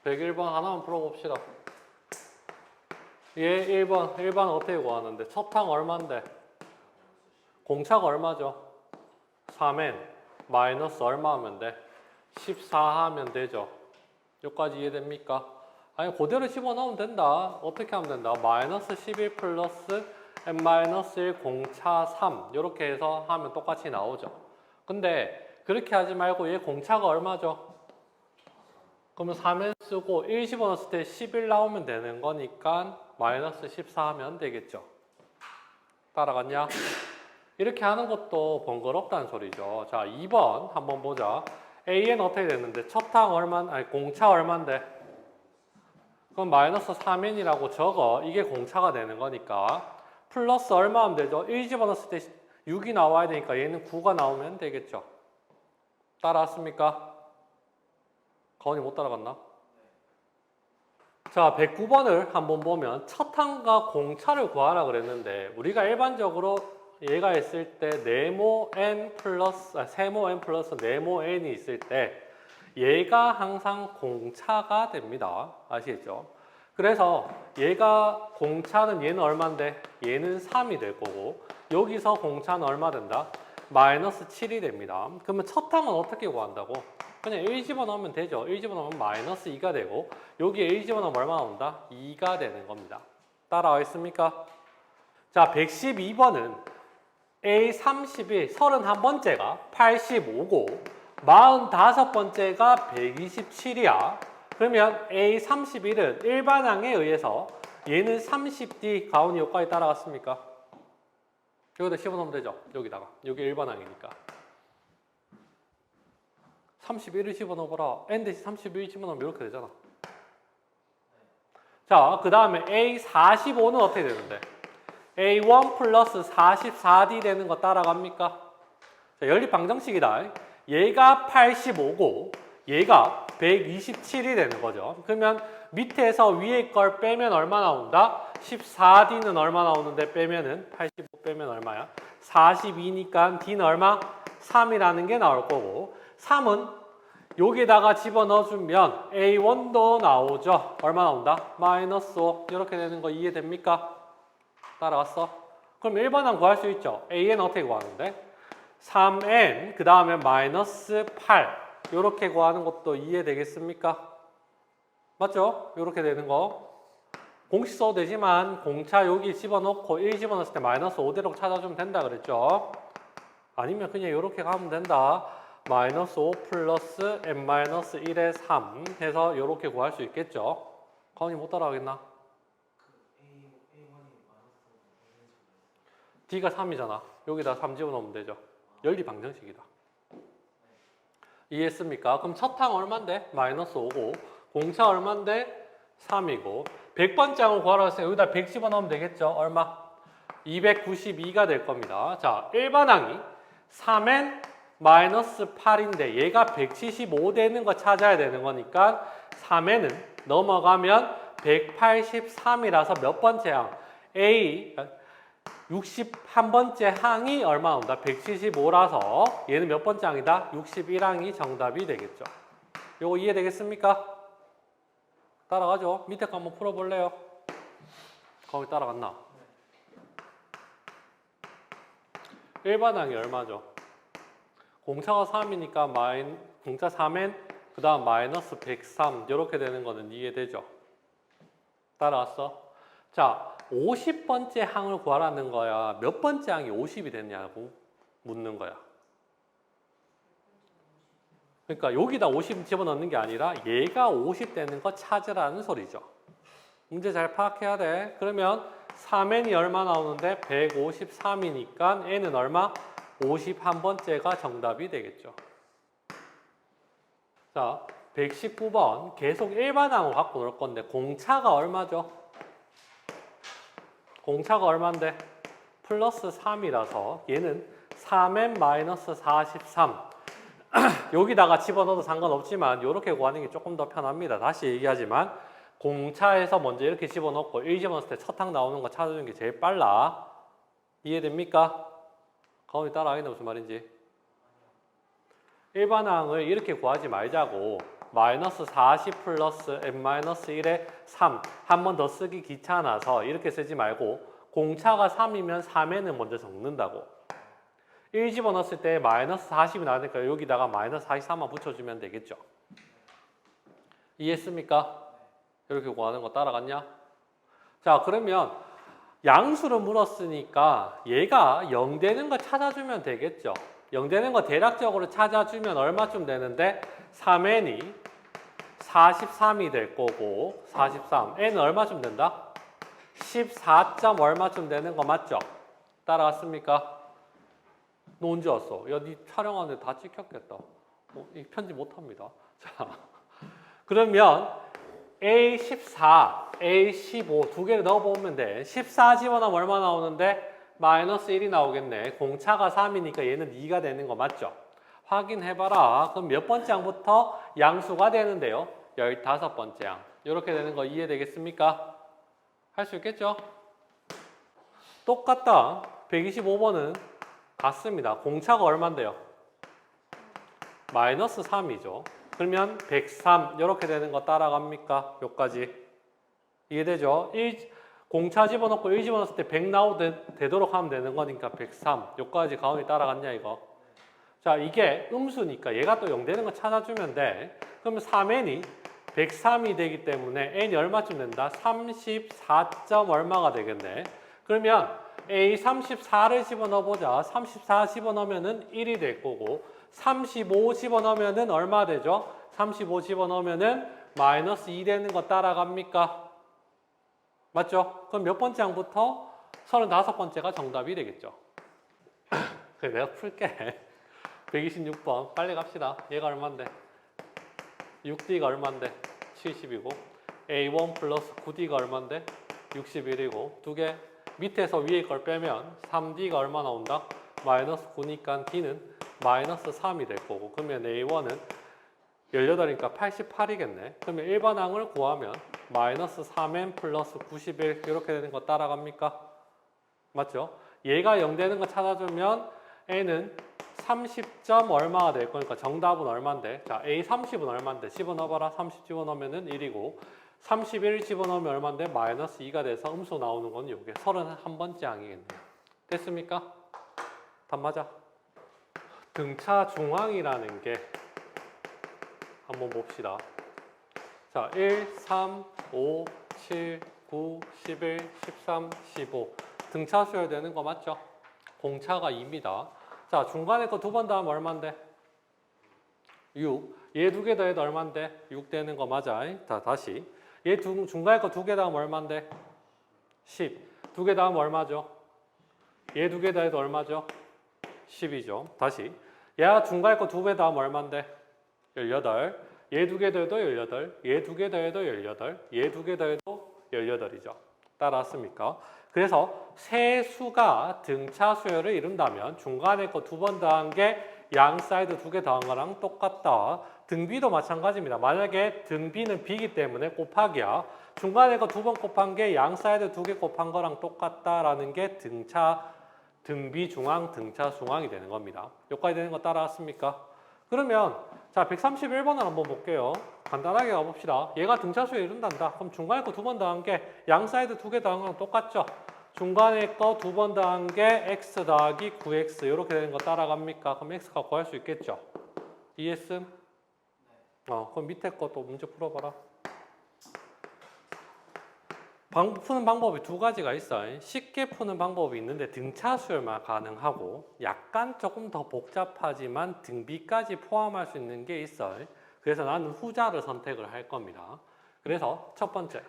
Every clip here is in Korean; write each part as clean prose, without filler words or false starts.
101번 하나만 풀어봅시다. 얘 1번 어떻게 구하는데? 첫 항 얼마인데? 공차가 얼마죠? 3n 마이너스 얼마 하면 돼? 14 하면 되죠. 여기까지 이해됩니까? 아니 그대로 집어넣으면 된다. 어떻게 하면 된다? 마이너스 11 플러스 n-1 공차 3 이렇게 해서 하면 똑같이 나오죠. 근데 그렇게 하지 말고 얘 공차가 얼마죠? 그러면 3n 쓰고 1 집어넣었을 때 11 나오면 되는 거니까 마이너스 14 하면 되겠죠. 따라갔냐? 이렇게 하는 것도 번거롭다는 소리죠. 자, 2번 한번 보자. AN 어떻게 됐는데? 첫 항 아니 공차 얼만데? 그럼 마이너스 3n이라고 적어. 이게 공차가 되는 거니까. 플러스 얼마 하면 되죠? 1 집어넣었을 때 6이 나와야 되니까 얘는 9가 나오면 되겠죠. 따라왔습니까? 가온이 못 따라갔나? 자, 109번을 한번 보면 첫 항과 공차를 구하라 그랬는데 우리가 일반적으로 얘가 있을 때 네모 n 플러스 세모 n 플러스 네모 n이 있을 때 얘가 항상 공차가 됩니다. 아시겠죠? 그래서 얘가 공차는 얘는 얼마인데? 얘는 3이 될 거고 여기서 공차는 얼마 된다? 마이너스 7이 됩니다. 그러면 첫 항은 어떻게 구한다고? 그냥 1 집어넣으면 되죠. 1 집어넣으면 마이너스 2가 되고 여기에 1 집어넣으면 얼마 나온다? 2가 되는 겁니다. 따라와 있습니까? 자, 112번은 A31, 31번째가 85고 45번째가 127이야. 그러면 A31은 일반항에 의해서 얘는 30D 가온이 여기까지 따라갔습니까? 여기다 집어넣으면 되죠. 여기다가. 여기 일반항이니까. 31을 집어넣어보라. n 대신 31 집어넣으면 이렇게 되잖아. 자, 그 다음에 A45는 어떻게 되는데? A1 플러스 44D 되는 거 따라갑니까? 자, 연립방정식이다. 얘가 85고 얘가 127이 되는 거죠. 그러면 밑에서 위에 걸 빼면 얼마 나온다? 14D는 얼마 나오는데 빼면은 85 빼면 얼마야? 42니까 D는 얼마? 3이라는 게 나올 거고 3은 여기다가 집어넣어주면 A1도 나오죠. 얼마 나온다? 마이너스 5 이렇게 되는 거 이해됩니까? 따라왔어? 그럼 1번항 구할 수 있죠. AN 어떻게 구하는데? 3N 그 다음에 마이너스 8 이렇게 구하는 것도 이해되겠습니까? 맞죠? 이렇게 되는 거 공식 써도 되지만 공차 여기 집어넣고 1 집어넣었을 때 마이너스 5대로 찾아주면 된다 그랬죠? 아니면 그냥 이렇게 가면 된다. 마이너스 5 플러스 n-1의 3 해서 이렇게 구할 수 있겠죠? 가온이 못 따라가겠나? D가 3이잖아. 여기다 3 집어넣으면 되죠. 연립방정식이다. 이해했습니까? 그럼 첫 항 얼만데? 마이너스 5고 공차 얼만데? 3이고 100번째 항을 구하라 했으니까 여기다 100 집어넣으면 되겠죠? 얼마? 292가 될 겁니다. 자, 일반항이 3n 마이너스 8인데 얘가 175 되는 거 찾아야 되는 거니까 3n은 넘어가면 183이라서 몇 번째 항? A 61번째 항이 얼마 나온다? 175라서 얘는 몇 번째 항이다? 61항이 정답이 되겠죠. 요거 이해되겠습니까? 따라가죠. 밑에 거 한번 풀어볼래요? 거기 따라갔나? 일반항이 얼마죠? 공차가 3이니까 공차 3n 그 다음 마이너스 103 이렇게 되는 거는 이해되죠? 따라왔어? 자, 50번째 항을 구하라는 거야. 몇 번째 항이 50이 됐냐고 묻는 거야. 그러니까 여기다 50 집어넣는 게 아니라 얘가 50 되는 거 찾으라는 소리죠. 문제 잘 파악해야 돼. 그러면 3n이 얼마 나오는데 153이니까 n은 얼마? 51번째가 정답이 되겠죠. 자, 119번 계속 일반항을 갖고 놀 건데 공차가 얼마죠? 공차가 얼마인데? 플러스 3이라서 얘는 3n 마이너스 43 여기다가 집어넣어도 상관없지만 이렇게 구하는 게 조금 더 편합니다. 다시 얘기하지만 공차에서 먼저 이렇게 집어넣고 1 집어넣었을 때 첫 항 나오는 거 찾아주는 게 제일 빨라. 이해됩니까? 가온이 따라하겠네 무슨 말인지. 일반항을 이렇게 구하지 말자고 마이너스 40 플러스 n-1의 3 한 번 더 쓰기 귀찮아서 이렇게 쓰지 말고 공차가 3이면 3n을 먼저 적는다고. 1 집어넣었을 때 마이너스 40이 나오니까 여기다가 마이너스 43만 붙여주면 되겠죠. 이해했습니까? 이렇게 구하는 거 따라갔냐? 자, 그러면 양수를 물었으니까 얘가 0 되는 거 찾아주면 되겠죠. 0 되는 거 대략적으로 찾아주면 얼마쯤 되는데 3n이 43이 될 거고 43, n은 얼마쯤 된다? 14점 얼마쯤 되는 거 맞죠? 따라왔습니까? 너 언제 왔어? 야, 니 촬영하는데 다 찍혔겠다. 이 편집 못합니다. 자, 그러면 A14, A15 두 개를 넣어보면 돼. 14 집어넣으면 얼마 나오는데? 마이너스 1이 나오겠네. 공차가 3이니까 얘는 2가 되는 거 맞죠? 확인해봐라. 그럼 몇 번째 항부터 양수가 되는데요? 15번째 항. 이렇게 되는 거 이해되겠습니까? 할 수 있겠죠? 똑같다. 125번은 같습니다. 공차가 얼마인데요? 마이너스 3이죠. 그러면 103 이렇게 되는 거 따라갑니까? 여기까지. 이해되죠? 공차 집어넣고 1 집어넣었을 때 100 되도록 하면 되는 거니까 103 여기까지 가운데 따라갔냐 이거? 자, 이게 음수니까 얘가 또 0 되는 거 찾아주면 돼. 그러면 3n이 103이 되기 때문에 n이 얼마쯤 된다? 34점 얼마가 되겠네. 그러면 A34를 집어넣어보자. 34 집어넣으면은 1이 될 거고 35 집어넣으면은 얼마 되죠? 35 집어넣으면은 마이너스 2 되는 거 따라갑니까? 맞죠? 그럼 몇 번째 항부터 35번째가 정답이 되겠죠. 그래, 내가 풀게. 126번 빨리 갑시다. 얘가 얼만데? 6D가 얼만데? 70이고 A1 플러스 9D가 얼만데? 61이고 두 개 밑에서 위에 걸 빼면 3D가 얼마 나온다? 마이너스 9니까 D는 마이너스 3이 될 거고 그러면 A1은 18이니까 88이겠네. 그러면 일반항을 구하면 마이너스 3n 플러스 91 이렇게 되는 거 따라갑니까? 맞죠? 얘가 0 되는 거 찾아주면 n은 30점 얼마가 될 거니까 정답은 얼만데? 자, A30은 얼만데? 집어넣어봐라. 30 집어넣으면 1이고 31 집어넣으면 얼만데? 마이너스 2가 돼서 음수 나오는 건 이게 31번째 항이겠네요. 됐습니까? 답 맞아? 등차 중앙이라는 게 한번 봅시다. 자, 1, 3, 5, 7, 9, 11, 13, 15 등차 수열 되는 거 맞죠? 공차가 2입니다. 자, 중간에 거 두 번 더하면 얼만데? 6. 얘 두 개 더해도 얼만데? 6 되는 거 맞아. 자, 다시. 얘 중간에 거 두 개 더하면 얼만데? 10. 두 개 더하면 얼마죠? 얘 두 개 더해도 얼마죠? 10이죠. 다시. 얘가 중간에 거 두 배 더하면 얼만데? 18. 얘 두 개 더해도 18. 얘 두 개 더해도 18. 얘 두 개 더해도 18이죠. 따라왔습니까? 그래서 세 수가 등차 수열을 이룬다면 중간에 거 두 번 더한 게 양 사이드 두 개 더한 거랑 똑같다. 등비도 마찬가지입니다. 만약에 등비는 b이기 때문에 곱하기야. 중간에 거 두 번 곱한 게 양 사이드 두 개 곱한 거랑 똑같다라는 게 등비 중앙, 등차 중앙이 되는 겁니다. 여기까지 되는 거 따라왔습니까? 그러면 자 131번을 한번 볼게요. 간단하게 가봅시다. 얘가 등차 수열 이룬단다. 그럼 중간에 거 두 번 더한 게 양 사이드 두 개 더한 거랑 똑같죠? 중간에 거 두 번 더한 게 x 더하기 9x 이렇게 되는 거 따라갑니까? 그럼 x가 구할 수 있겠죠? 이해했음? 그럼 밑에 것도 문제 풀어봐라. 푸는 방법이 두 가지가 있어요. 쉽게 푸는 방법이 있는데 등차 수열만 가능하고 약간 조금 더 복잡하지만 등비까지 포함할 수 있는 게 있어요. 그래서 나는 후자를 선택을 할 겁니다. 그래서 첫 번째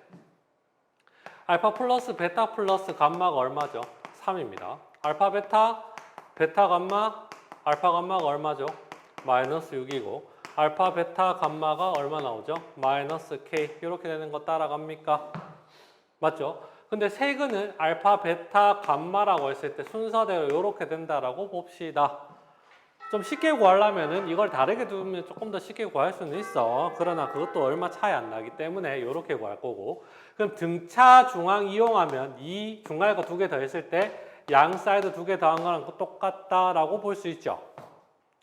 알파 플러스 베타 플러스 감마가 얼마죠? 3입니다. 알파 베타, 베타 감마, 알파 감마가 얼마죠? 마이너스 6이고 알파 베타 감마가 얼마 나오죠? 마이너스 k 이렇게 되는 거 따라갑니까? 맞죠? 근데 세근을 알파 베타 감마라고 했을 때 순서대로 이렇게 된다라고 봅시다. 좀 쉽게 구하려면은 이걸 다르게 두면 조금 더 쉽게 구할 수는 있어. 그러나 그것도 얼마 차이 안 나기 때문에 이렇게 구할 거고. 그럼 등차 중앙 이용하면 이 중간에 거 두 개 더했을 때 양 사이드 두 개 더한 거랑 똑같다라고 볼 수 있죠.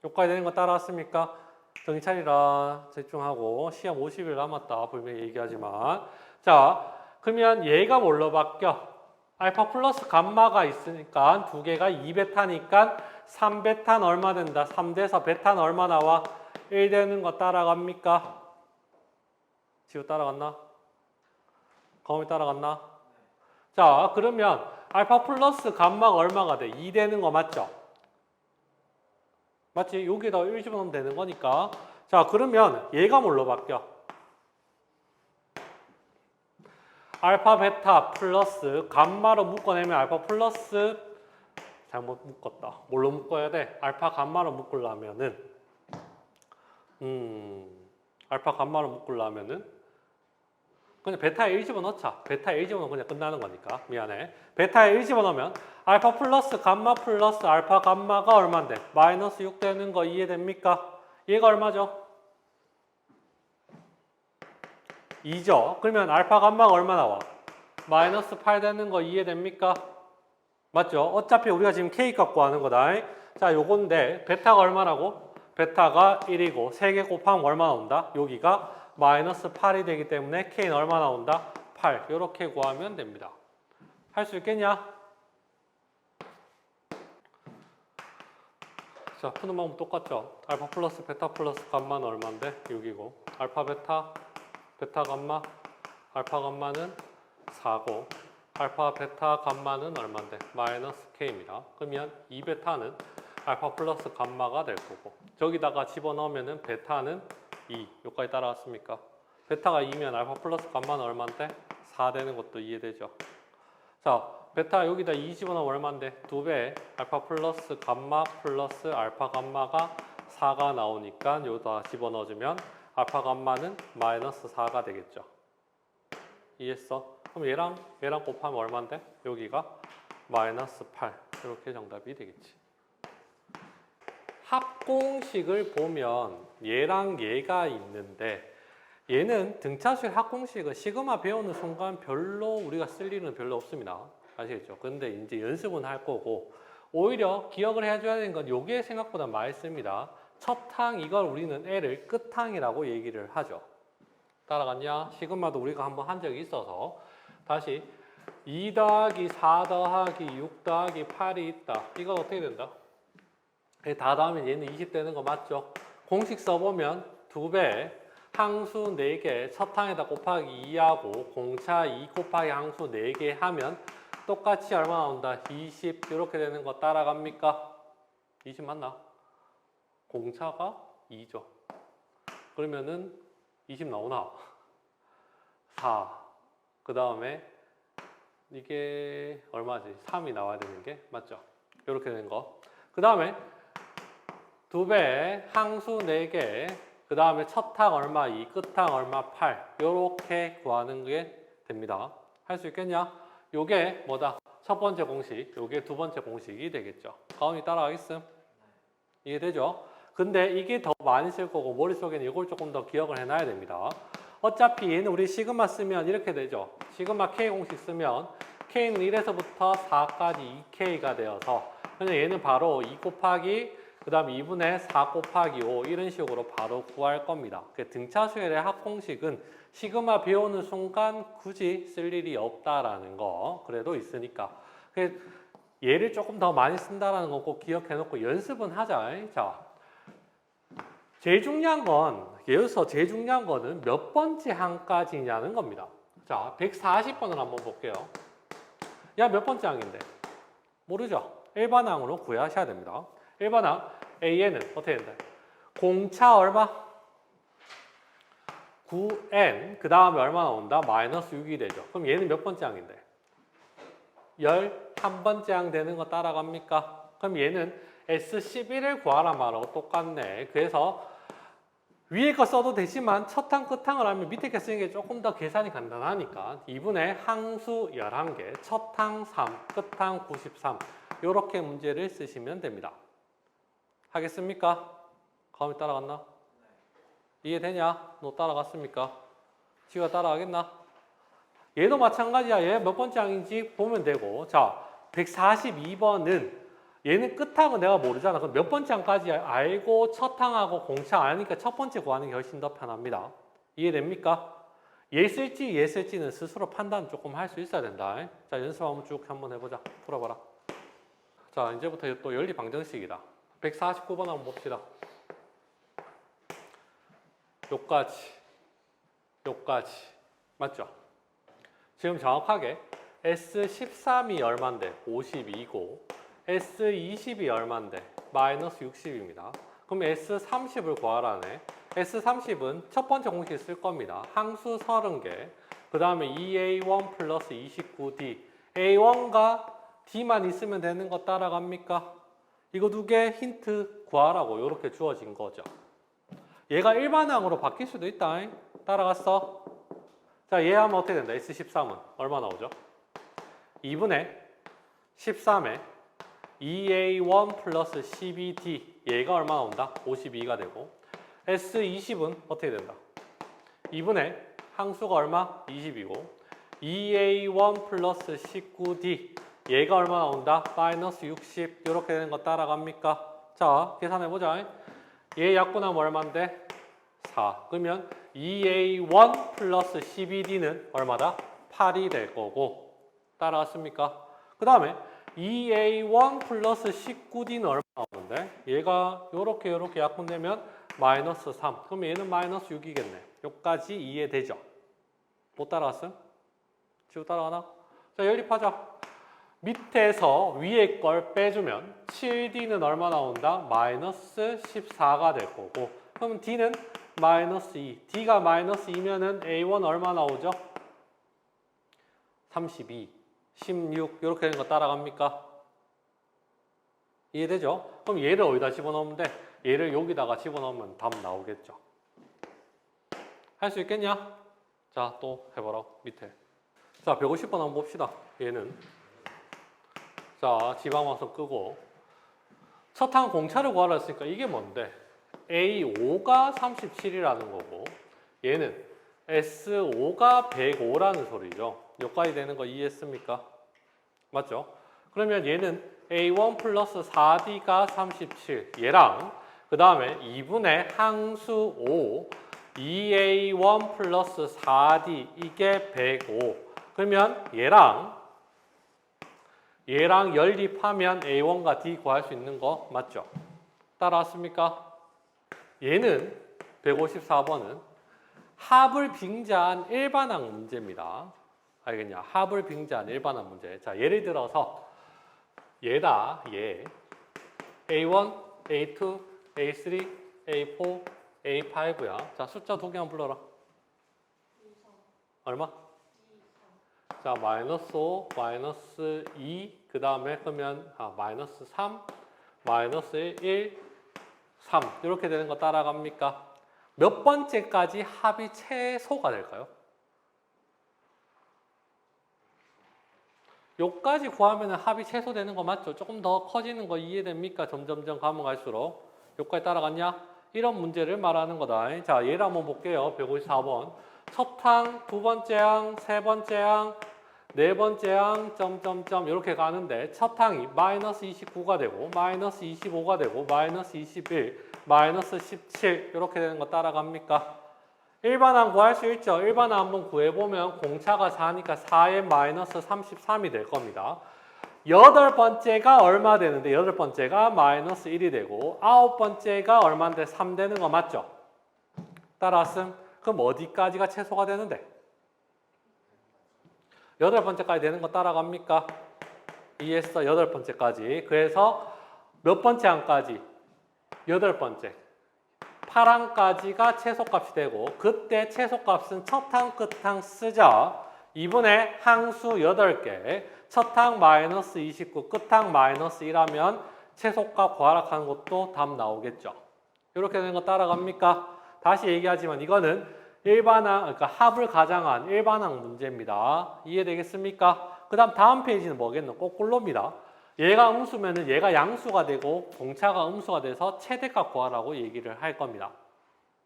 여기까지 되는 거 따라왔습니까? 정신 차리라. 집중하고. 시험 50일 남았다. 분명히 얘기하지만. 자, 그러면 얘가 뭘로 바뀌어? 알파 플러스 감마가 있으니까 두 개가 2베타니까 3베타는 얼마 된다? 3돼서 베타는 얼마 나와? 1 되는 거 따라갑니까? 지우 따라갔나? 거미 따라갔나? 자, 그러면 알파 플러스 감마가 얼마가 돼? 2 되는 거 맞죠? 맞지? 여기다 1 집어넣으면 되는 거니까. 자, 그러면 얘가 뭘로 바뀌어? 알파 베타 플러스 감마로 묶어내면 알파 플러스 잘못 묶었다. 뭘로 묶어야 돼? 알파 감마로 묶으려면은 알파 감마로 묶으려면은 그냥 베타에 1 집어넣자. 베타에 1 집어넣으면 그냥 끝나는 거니까. 미안해. 베타에 1 집어넣으면 알파 플러스 감마 플러스 알파 감마가 얼마인데? 마이너스 6 되는 거 이해됩니까? 얘가 얼마죠? 2죠. 그러면 알파 감마가 얼마 나와? 마이너스 8 되는 거 이해됩니까? 맞죠? 어차피 우리가 지금 K 갖고 하는 거다. 자, 요건데 베타가 얼마라고? 베타가 1이고 3개 곱하면 얼마 나온다? 여기가 마이너스 8이 되기 때문에 K는 얼마 나온다? 8. 이렇게 구하면 됩니다. 할 수 있겠냐? 자, 푸는 방법 똑같죠? 알파 플러스 베타 플러스 감마는 얼마인데? 6이고 알파 베타 베타 감마, 알파 감마는 4고 알파 베타 감마는 얼마인데? 마이너스 K입니다. 그러면 2베타는 알파 플러스 감마가 될 거고 저기다가 집어넣으면 베타는 2. 여기까지 따라왔습니까? 베타가 2면 알파 플러스 감마는 얼마인데? 4 되는 것도 이해되죠? 자, 베타 여기다 2 집어넣으면 얼마인데? 2배 알파 플러스 감마 플러스 알파 감마가 4가 나오니까 여기다 집어넣어주면 알파 감마는 마이너스 4가 되겠죠. 이해했어? 그럼 얘랑 곱하면 얼마인데? 여기가 마이너스 8. 이렇게 정답이 되겠지. 합공식을 보면 얘랑 얘가 있는데 얘는 등차수의 합공식은 시그마 배우는 순간 별로 우리가 쓸 일은 별로 없습니다. 아시겠죠? 근데 이제 연습은 할 거고 오히려 기억을 해줘야 되는 건 요게 생각보다 많이 씁니다. 첫항 이걸 우리는 L을 끝항이라고 얘기를 하죠. 따라갔냐? 시그마도 우리가 한번 한 적이 있어서 다시 2 더하기 4 더하기 6 더하기 8이 있다. 이건 어떻게 된다? 다 더하면 얘는 20 되는 거 맞죠? 공식 써보면 2배 항수 4개 첫항에다 곱하기 2하고 공차 2 곱하기 항수 4개 하면 똑같이 얼마 나온다? 20 이렇게 되는 거 따라갑니까? 20 맞나? 공차가 2죠. 그러면은 20 나오나? 4. 그 다음에 이게 얼마지? 3이 나와야 되는 게 맞죠? 이렇게 되는 거. 그 다음에 2배 항수 4개 그 다음에 첫항 얼마 2, 끝항 얼마 8 이렇게 구하는 게 됩니다. 할 수 있겠냐? 요게 뭐다? 첫 번째 공식, 요게 두 번째 공식이 되겠죠. 가온이 따라가겠음? 이해되죠? 근데 이게 더 많이 쓸 거고 머릿속에는 이걸 조금 더 기억을 해놔야 됩니다. 어차피 얘는 우리 시그마 쓰면 이렇게 되죠. 시그마 K 공식 쓰면 K는 1에서부터 4까지 2K가 되어서 그냥 얘는 바로 2 곱하기 그 다음 2분의 4 곱하기 5 이런 식으로 바로 구할 겁니다. 등차수열의 합공식은 시그마 배우는 순간 굳이 쓸 일이 없다라는 거 그래도 있으니까 얘를 조금 더 많이 쓴다라는 거 꼭 기억해 놓고 연습은 하자. 자, 제일 중요한 건 여기서 제일 중요한 거는 몇 번째 항까지냐는 겁니다. 자, 140번을 한번 볼게요. 야, 몇 번째 항인데? 모르죠? 일반항으로 구하셔야 됩니다. 일반항 AN은 어떻게 된다? 공차 얼마? 9N 그 다음에 얼마 나온다? 마이너스 6이 되죠. 그럼 얘는 몇 번째 항인데? 11번째 항 되는 거 따라갑니까? 그럼 얘는 S11을 구하라 말하고 똑같네. 그래서 위에 거 써도 되지만 첫항 끝항을 하면 밑에 거 쓰는 게 조금 더 계산이 간단하니까 2분의 항수 11개 첫항 3, 끝항 93 이렇게 문제를 쓰시면 됩니다. 하겠습니까? 가음이 따라갔나? 이해되냐? 너 따라갔습니까? 지가 따라가겠나? 얘도 마찬가지야. 얘 몇 번째 항인지 보면 되고 자, 142번은 얘는 끝항은 내가 모르잖아. 그럼 몇 번째 항까지 알고 첫 항하고 공차 아니니까 첫 번째 구하는 게 훨씬 더 편합니다. 이해됩니까? 얘 쓸지 얘 쓸지는 스스로 판단 조금 할 수 있어야 된다. 자, 연습 한번 해보자. 풀어봐라. 자, 이제부터 또 연리 방정식이다. 149번 한번 봅시다. 요까지 맞죠? 지금 정확하게 S13이 얼만데? 52고 S20이 얼만데? 마이너스 60입니다. 그럼 S30을 구하라네. S30은 첫 번째 공식 쓸 겁니다. 항수 30개, 그 다음에 2A1 플러스 29D. A1과 D만 있으면 되는 거 따라갑니까? 이거 두 개 힌트 구하라고 이렇게 주어진 거죠. 얘가 일반항으로 바뀔 수도 있다. 따라갔어? 자, 얘 하면 어떻게 된다? S13은 얼마 나오죠? 2분의 13에 2A1 플러스 12D. 얘가 얼마 나온다? 52가 되고 S20은 어떻게 된다? 2분의 항수가 얼마? 20이고 2A1 플러스 19D. 얘가 얼마 나온다? 마이너스 60. 이렇게 되는 거 따라갑니까? 자, 계산해보자. 얘 약분하면 얼마인데? 4. 그러면 2A1 플러스 12D는 얼마다? 8이 될 거고. 따라갔습니까? 그 다음에 2A1 플러스 19D는 얼마 나오는데? 얘가 요렇게 약분되면 마이너스 3. 그럼 얘는 마이너스 6이겠네. 여기까지 이해되죠? 못 따라갔음? 지금 따라가나? 자, 연립하자. 밑에서 위에 걸 빼주면 7D는 얼마 나온다? 마이너스 14가 될 거고. 그럼 D는 마이너스 2. D가 마이너스 2면은 A1 얼마 나오죠? 32, 16 이렇게 되는 거 따라갑니까? 이해되죠? 그럼 얘를 어디다 집어넣으면 돼? 얘를 여기다가 집어넣으면 답 나오겠죠. 할 수 있겠냐? 자, 또 해봐라. 밑에. 자, 150번 한번 봅시다. 얘는. 자, 지방방선 끄고. 첫 항 공차를 구하라 했으니까 이게 뭔데? A5가 37이라는 거고 얘는 S5가 105라는 소리죠. 여기까지 되는 거 이해했습니까? 맞죠? 그러면 얘는 A1 플러스 4D가 37 얘랑 그 다음에 2분의 항수 5 2A1 플러스 4D 이게 105. 그러면 얘랑 연립하면 A1과 D 구할 수 있는 거 맞죠? 따라왔습니까? 얘는 154번은 합을 빙자한 일반항 문제입니다. 알겠냐? 합을 빙자한 일반항 문제. 자, 예를 들어서 얘다, 얘. A1, A2, A3, A4, A5야. 자, 숫자 두 개만 불러라. 얼마? 자, 마이너스 5, 마이너스 2, 그 다음에 그러면 마이너스 3, 마이너스 1, 3 이렇게 되는 거 따라갑니까? 몇 번째까지 합이 최소가 될까요? 요까지 구하면 합이 최소되는 거 맞죠? 조금 더 커지는 거 이해됩니까? 점점점 가면 갈수록 요까지 따라갔냐? 이런 문제를 말하는 거다. 자, 얘를 한번 볼게요. 154번. 첫 항, 두 번째 항, 세 번째 항, 네 번째 항, 점점점 이렇게 가는데 첫 항이 마이너스 29가 되고 마이너스 25가 되고 마이너스 21, 마이너스 17 이렇게 되는 거 따라갑니까? 일반항 구할 수 있죠? 일반항 한번 구해보면 공차가 4니까 4의 마이너스 33이 될 겁니다. 여덟 번째가 얼마 되는데 여덟 번째가 마이너스 1이 되고 아홉 번째가 얼마인데 3 되는 거 맞죠? 따라왔음? 그럼 어디까지가 최소가 되는데? 여덟 번째까지 되는 거 따라갑니까? 이해했어? 여덟 번째까지. 그래서 몇 번째 항까지? 여덟 번째. 8항까지가 최소값이 되고 그때 최소값은 첫항, 끝항 쓰자. 2분의 항수 8개. 첫항 마이너스 29, 끝항 마이너스 1하면 최소값 과락하는 것도 답 나오겠죠. 이렇게 되는 거 따라갑니까? 다시 얘기하지만 이거는 일반항, 그러니까 합을 가장한 일반항 문제입니다. 이해되겠습니까? 그 다음 페이지는 뭐겠노? 거꾸로입니다. 얘가 음수면은 얘가 양수가 되고 공차가 음수가 돼서 최대값 구하라고 얘기를 할 겁니다.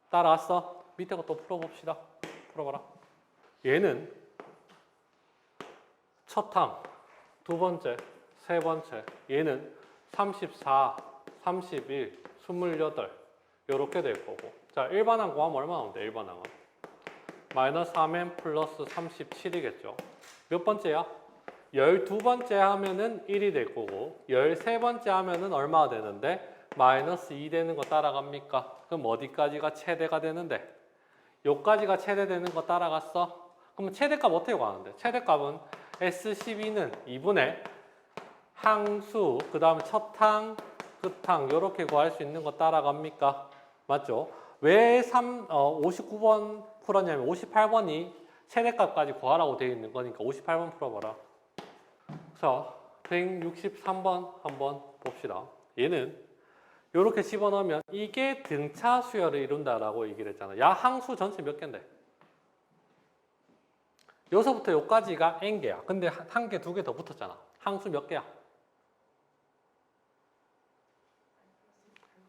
따라왔어? 밑에 거 또 풀어봅시다. 풀어봐라. 얘는 첫 항, 두 번째, 세 번째. 얘는 34, 31, 28 이렇게 될 거고. 자, 일반항 구하면 얼마 나온대? 일반항은 마이너스 3n 플러스 37이겠죠. 몇 번째야? 12번째 하면은 1이 될 거고 13번째 하면은 얼마가 되는데? 마이너스 2 되는 거 따라갑니까? 그럼 어디까지가 최대가 되는데? 요까지가 최대되는 거 따라갔어? 그럼 최대값 어떻게 구하는데? 최대값은 S12는 2분의 항수, 그 다음에 첫항, 끝항 요렇게 구할 수 있는 거 따라갑니까? 맞죠? 왜 59번 풀었냐면 58번이 최대값까지 구하라고 되어 있는 거니까 58번 풀어봐라. 자, 163번 한번 봅시다. 얘는 이렇게 집어넣으면 이게 등차 수열을 이룬다라고 얘기를 했잖아. 야 항수 전체 몇 개인데? 여기서부터 여기까지가 n개야. 근데 한 개, 두 개 더 붙었잖아. 항수 몇 개야?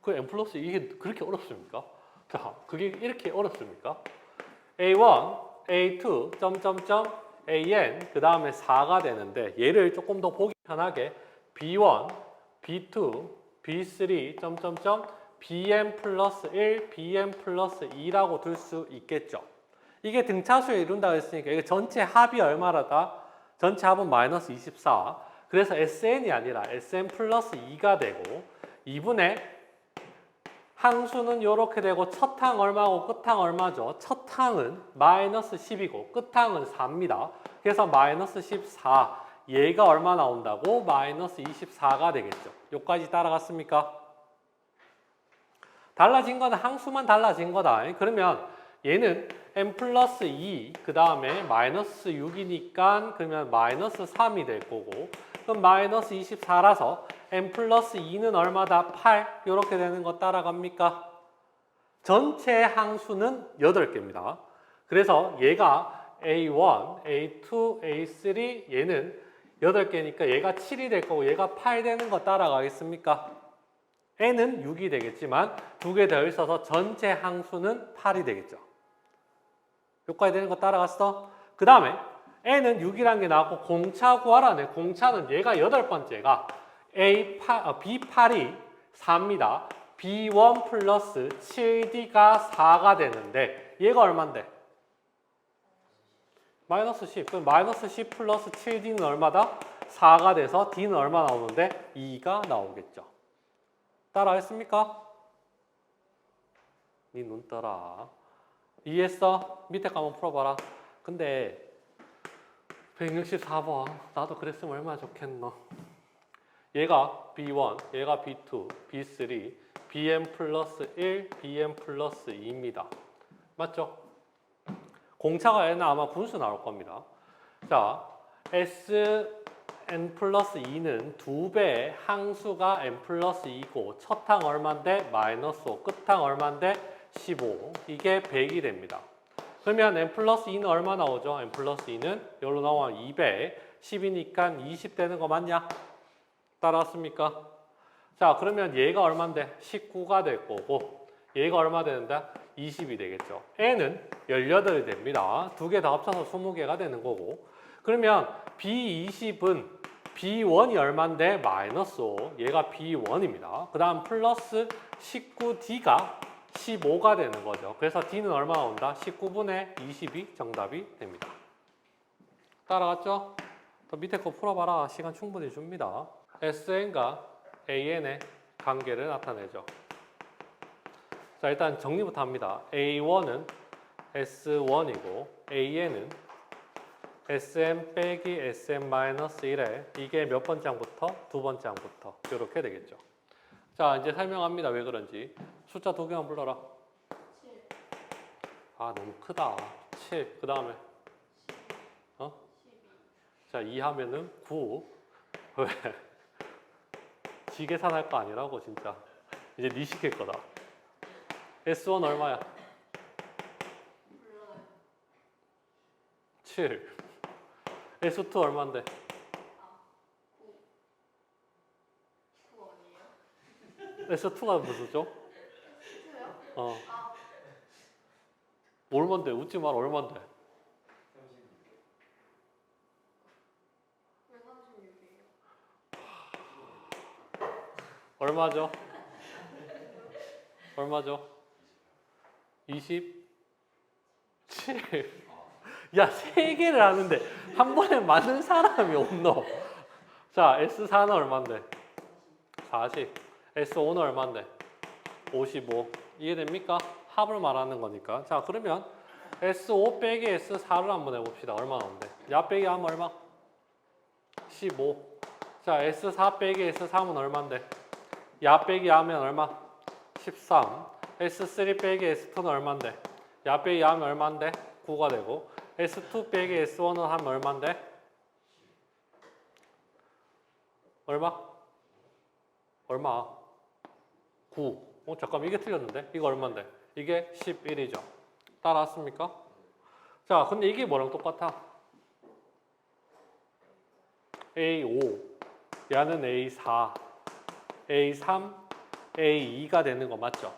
그 n 플러스 이게 그렇게 어렵습니까? 자, 그게 이렇게 어렵습니까? A1, A2, 점점점, AN, 그 다음에 4가 되는데 얘를 조금 더 보기 편하게 B1, B2, B3, 점점점, BN 플러스 1, BN 플러스 2라고 둘 수 있겠죠. 이게 등차수에 이룬다고 했으니까 이게 전체 합이 얼마라다? 전체 합은 마이너스 24. 그래서 SN이 아니라 SN 플러스 2가 되고 2분의 항수는 이렇게 되고 첫 항 얼마고 끝 항 얼마죠? 첫 항은 마이너스 10이고 끝 항은 4입니다. 그래서 마이너스 14. 얘가 얼마 나온다고? 마이너스 24가 되겠죠. 여기까지 따라갔습니까? 달라진 거는 항수만 달라진 거다. 그러면 얘는 n 플러스 2, 그 다음에 마이너스 6이니까 그러면 마이너스 3이 될 거고 그럼 마이너스 24라서 n 플러스 2는 얼마다? 8 이렇게 되는 거 따라갑니까? 전체 항수는 8개입니다. 그래서 얘가 A1, A2, A3 얘는 8개니까 얘가 7이 될 거고 얘가 8 되는 거 따라가겠습니까? n은 6이 되겠지만 2개 더 있어서 전체 항수는 8이 되겠죠. 여기까지 되는 거 따라갔어? 그 다음에 n은 6이라는 게 나왔고 공차 구하라네. 공차는 얘가 8번째가 B8이 4입니다. B1 플러스 7D가 4가 되는데 얘가 얼만데? 마이너스 10. 그럼 마이너스 10 플러스 7D는 얼마다? 4가 돼서 D는 얼마 나오는데? 2가 나오겠죠. 따라했습니까? 니 눈 떠라. 이해했어? 밑에 거 한번 풀어봐라. 근데 164번 나도 그랬으면 얼마나 좋겠노. 얘가 B1, 얘가 B2, B3, BN 플러스 1, BN 플러스 2입니다. 맞죠? 공차가 얘는 아마 분수 나올 겁니다. 자, SN 플러스 2는 2배의 항수가 N 플러스 2고 첫 항 얼만데? 마이너스 5, 끝 항 얼만데? 15. 이게 100이 됩니다. 그러면 N 플러스 2는 얼마 나오죠? N 플러스 2는 여기로 나오면 2배, 10이니까 20 되는 거 맞냐? 따라왔습니까? 자, 그러면 얘가 얼만데? 19가 될 거고 얘가 얼마 되는데? 20이 되겠죠. n은 18이 됩니다. 두 개 다 합쳐서 20개가 되는 거고 그러면 B20은 B1이 얼만데? 마이너스 5. 얘가 B1입니다. 그 다음 플러스 19D가 15가 되는 거죠. 그래서 D는 얼마 나온다? 19분의 20이 정답이 됩니다. 따라갔죠? 더 밑에 거 풀어봐라. 시간 충분히 줍니다. SN과 AN의 관계를 나타내죠. 자, 일단 정리부터 합니다. A1은 S1이고 AN은 SM 빼기 SM-1에 이게 몇 번째 항부터? 두 번째 항부터 이렇게 되겠죠. 자, 이제 설명합니다. 왜 그런지. 숫자 두 개만 불러라. 7. 아, 너무 크다. 7. 그 다음에 12. 자, 2 하면은 9. 왜? 지 계산할 거 아니라고 진짜. 이제 니 시킬 거다. S1 얼마야? 몰라요. 7. S2 얼마인데? 9. 9 아니에요? S2가 무슨죠? 10초요? 어. 아, 얼만데? 웃지 마라. 얼만데? 왜 36이에요? 얼마죠? 얼마죠? 27. 야, 3개를 하는데 한 번에 맞는 사람이 없노. 자, S4는 얼마인데? 40. S5는 얼마인데? 55. 이해됩니까? 합을 말하는 거니까. 자, 그러면 S5 빼기 S4를 한번 해봅시다. 얼마 나오는데? 야 빼기 하면 얼마? 15. 자, S4 빼기 S3은 얼마인데? 야 빼기 하면 얼마? 13. S3 빼기 S2는 얼마인데? 야 빼기 하면 얼마인데? 9가 되고 S2 빼기 S1은 하면 얼마인데? 얼마? 얼마? 9. 잠깐만 이게 틀렸는데? 이거 얼마인데? 이게 11이죠. 따라왔습니까? 자, 근데 이게 뭐랑 똑같아? A5, 얘는 A4, A3, A2가 되는 거 맞죠?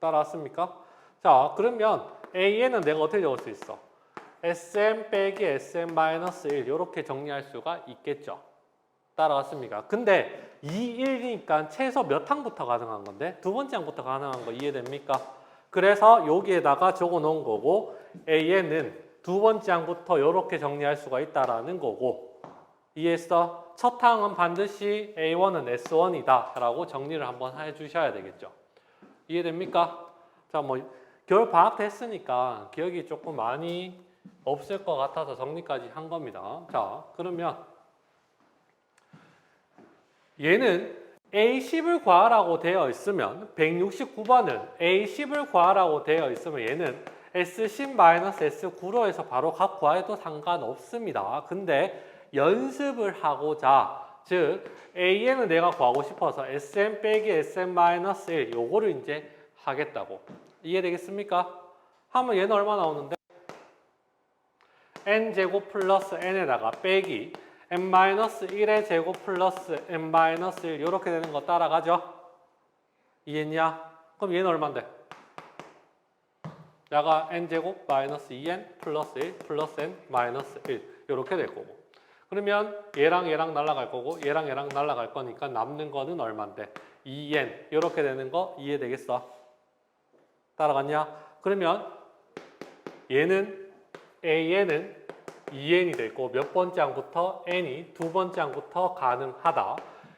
따라왔습니까? 자, 그러면 A에는 내가 어떻게 적을 수 있어? SM 빼기 SM-1 이렇게 정리할 수가 있겠죠? 따라왔습니까? 근데 2, 1이니까 최소 몇 항부터 가능한 건데? 두 번째 항부터 가능한 거 이해됩니까? 그래서 여기에다가 적어 놓은 거고 A에는 두 번째 항부터 이렇게 정리할 수가 있다라는 거고 이해했어? 첫 항은 반드시 A1은 S1이다 라고 정리를 한번 해주셔야 되겠죠. 이해됩니까? 자, 뭐 겨울 방학 됐으니까 기억이 조금 많이 없을 것 같아서 정리까지 한 겁니다. 자, 그러면 얘는 A10을 구하라고 되어 있으면 169번은 A10을 구하라고 되어 있으면 얘는 S10-S9로 해서 바로 값 구해도 상관없습니다. 근데 연습을 하고자 즉 A에는 내가 구하고 싶어서 SM 빼기 SM-1 요거를 이제 하겠다고 이해되겠습니까? 하면 얘는 얼마 나오는데? n제곱 플러스 n에다가 빼기 n-1의 제곱 플러스 n-1 이렇게 되는 거 따라가죠? 이해했냐? 그럼 얘는 얼마인데? 야가 n제곱 마이너스 2n 플러스 1 플러스 n 마이너스 1 이렇게 될 거고 그러면 얘랑 얘랑 날아갈 거고 얘랑 얘랑 날아갈 거니까 남는 거는 얼마인데? 2n 이렇게 되는 거 이해되겠어? 따라갔냐? 그러면 얘는 A에는 2n이 되고 몇 번째 항부터 n이 두 번째 항부터 가능하다.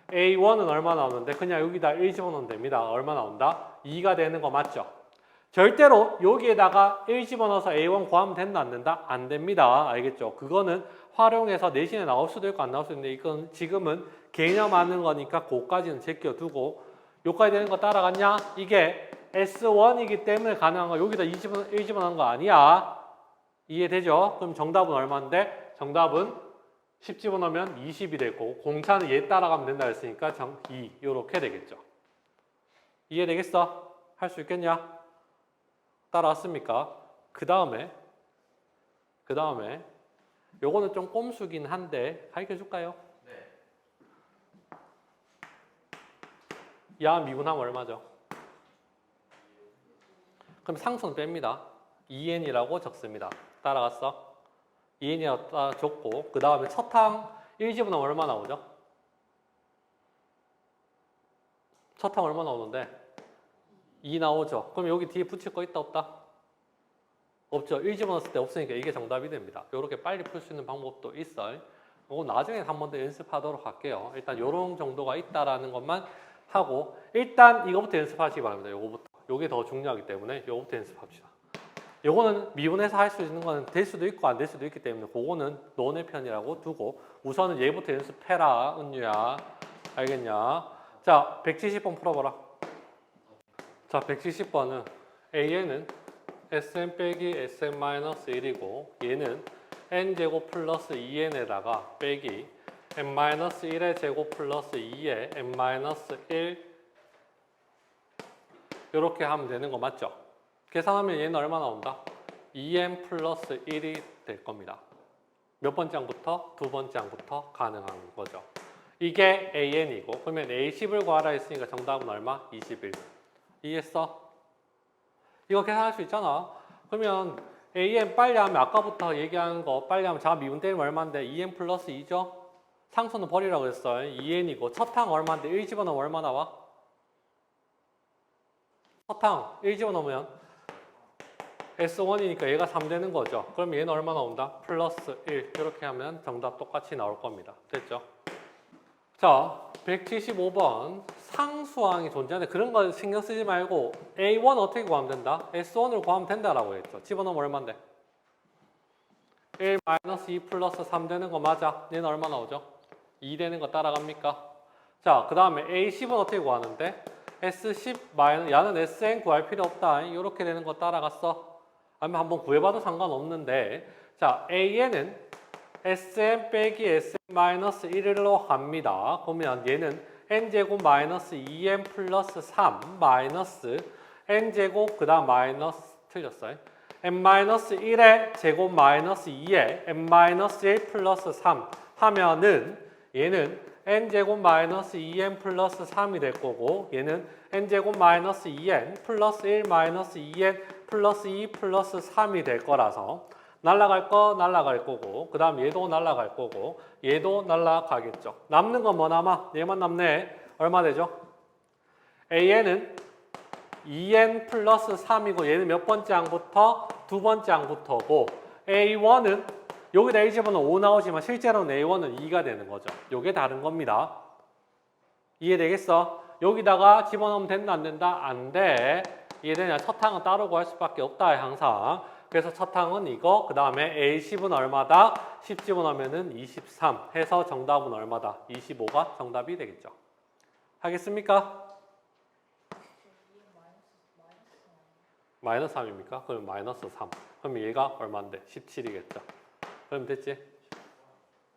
A1은 얼마 나오는데 그냥 여기다 1 집어넣으면 됩니다. 얼마 나온다? 2가 되는 거 맞죠? 절대로 여기에다가 1 집어넣어서 A1 구하면 된다 안 된다? 안 됩니다. 알겠죠? 그거는 활용해서 내신에 나올 수도 있고 안 나올 수도 있는데 이건 지금은 개념하는 거니까 그거까지는 제껴두고 여기까지 되는 거 따라갔냐? 이게 S1이기 때문에 가능한 거 여기다 1 집어넣은 거 아니야. 이해되죠? 그럼 정답은 얼마인데? 정답은 10 집어넣으면 20이 되고 공차는 얘 따라가면 된다 했으니까 2 이렇게 되겠죠. 이해되겠어? 할 수 있겠냐? 따라왔습니까? 그 다음에 요거는 좀 꼼수긴 한데 가르쳐 줄까요? 네. 야 미분하면 얼마죠? 그럼 상수는 뺍니다. 2n이라고 적습니다. 따라갔어? 2n이라고 따라 적고 그 다음에 첫 항 1 집어넣으면 얼마 나오죠? 첫 항 얼마 나오는데? 2 나오죠? 그럼 여기 뒤에 붙일 거 있다 없다? 없죠? 1 집어넣었을 때 없으니까 이게 정답이 됩니다. 이렇게 빨리 풀 수 있는 방법도 있어요. 이거 나중에 한 번 더 연습하도록 할게요. 일단 이런 정도가 있다라는 것만 하고 일단 이거부터 연습하시기 바랍니다. 요거부터. 요게 더 중요하기 때문에 요거부터 연습합시다. 요거는 미분해서 할 수 있는 거는 될 수도 있고 안 될 수도 있기 때문에 그거는 너네 편이라고 두고 우선은 얘부터 연습해라 은유야. 알겠냐? 자 170번 풀어봐라. 자 170번은 A에는 Sn 빼기 Sn-1이고 얘는 n제곱 플러스 2n에다가 빼기 n-1의 제곱 플러스 2의 n-1 이렇게 하면 되는 거 맞죠? 계산하면 얘는 얼마 나온다? 2n 플러스 1이 될 겁니다. 몇 번째 항부터? 두 번째 항부터 가능한 거죠. 이게 an이고 그러면 a10을 구하라 했으니까 정답은 얼마? 21. 이해했어? 이거 계산할 수 있잖아. 그러면 an 빨리 하면 아까부터 얘기하는 거 빨리 하면 자가 미분 때리면 얼마인데? 2n 플러스 2죠? 상수는 버리라고 했어. 2n이고 첫 항 얼마인데 1 집어넣으면 얼마 나와? 첫 항 1 집어넣으면 S1이니까 얘가 3 되는 거죠. 그럼 얘는 얼마 나온다? 플러스 1. 이렇게 하면 정답 똑같이 나올 겁니다. 됐죠? 자, 175번 상수항이 존재하는데 그런 거 신경 쓰지 말고 A1 어떻게 구하면 된다? S1으로 구하면 된다라고 했죠. 집어넣으면 얼마인데? 1 마이너스 2 플러스 3 되는 거 맞아? 얘는 얼마 나오죠? 2 되는 거 따라갑니까? 자, 그 다음에 A10은 어떻게 구하는데? S10 마이너스, 야는 SN 구할 필요 없다. 이렇게 되는 거 따라갔어? 아니면 한번 구해봐도 상관없는데, 자, AN은 SN 빼기 SN 마이너스 1로 갑니다. 그러면 얘는 N제곱 마이너스 2N 플러스 3 마이너스 N제곱 그 다음 마이너스, 틀렸어요. N-1의 제곱 마이너스 2에 N-1 플러스 3 하면은 얘는 N제곱 마이너스 2N 플러스 3이 될 거고 얘는 N제곱 마이너스 2N 플러스 1 마이너스 2N 플러스 2 플러스 3이 될 거라서 날라갈 거 날라갈 거고 그 다음 얘도 날라갈 거고 얘도 날라가겠죠. 남는 건 뭐 남아? 얘만 남네. 얼마 되죠? AN은 2n 플러스 3이고 얘는 몇 번째 항부터? 두 번째 항부터고 A1은 여기다 1 집어넣으면 5 나오지만 실제로는 A1은 2가 되는 거죠. 요게 다른 겁니다. 이해되겠어? 여기다가 집어넣으면 된다 안 된다? 안 돼. 이해되냐? 첫 항은 따로 구할 수밖에 없다 항상. 그래서 첫 항은 이거 그 다음에 A10은 얼마다? 10 집어넣으면 23 해서 정답은 얼마다? 25가 정답이 되겠죠. 하겠습니까? 마이너스 3입니까? 그럼 마이너스 3. 그럼 얘가 얼마인데? 17이겠죠. 그럼 됐지?